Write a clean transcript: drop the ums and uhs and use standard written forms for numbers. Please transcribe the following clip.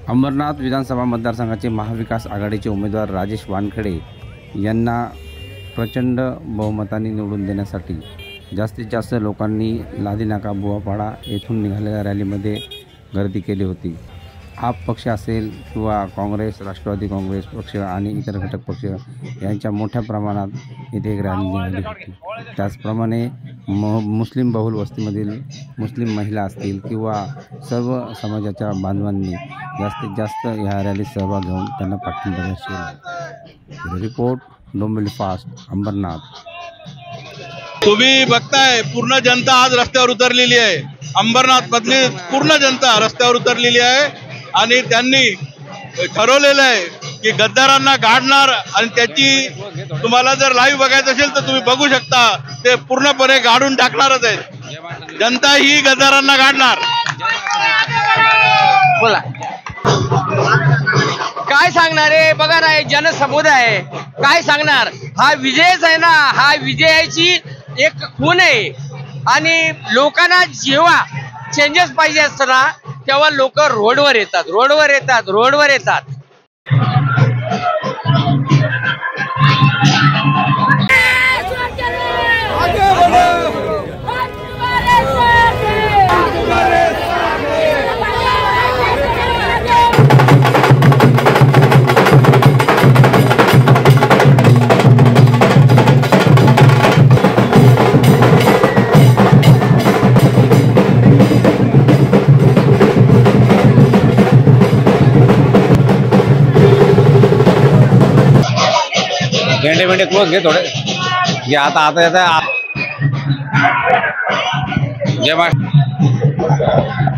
अंबरनाथ विधानसभा मतदारसंघाचे महाविकास आघाडीचे उमेदवार राजेश वानखेडे यांना प्रचंड बहुमताने निवडून देण्यासाठी जास्तीत जास्त लोकांनी लादीनाका बुवापाडा येथून निघालेल्या रॅलीमध्ये गर्दी केली होती। आप पक्ष असेल किंवा काँग्रेस, राष्ट्रवादी काँग्रेस पक्ष आणि इतर घटक पक्ष यांच्या मोठ्या प्रमाणात इथे एक रॅली निघाली होती। त्याचप्रमाणे मुस्लिम बहुल वस्तीमधील मुस्लिम महिला असतील किंवा सर्व समाजाच्या बांधवांनी जास्तीत जास्त ह्या रॅलीत सहभाग घेऊन त्यांना पाठिंबा दिला। Report Dombivli fast, Ambernath. तुम्ही बघताय पूर्ण जनता आज रस्त्यावर उतरलेली आहे। अंबरनाथ मधली पूर्ण जनता रस्त्यावर उतरलेली आहे आणि त्यांनी ठरवलेलं आहे की गद्दारांना गाडणार आणि त्याची तुम्हाला जर लाईव्ह बघायचं असेल तर तुम्ही बघू शकता, ते पूर्णपणे गाडून टाकणारच आहे। जनता ही गद्दारांना गाडणार। बोला काय सांगणार आहे? बघा ना, जनसमुदाय काय सांगणार? हा विजयच आहे ना, हा विजयाची एक खून आहे। आणि लोकांना जेव्हा चेंजेस पाहिजे असताना तेव्हा लोक रोडवर येतात। भेंडे क्लोज घे थोडे घे। आता येत आहे। जय महाराष्ट्र।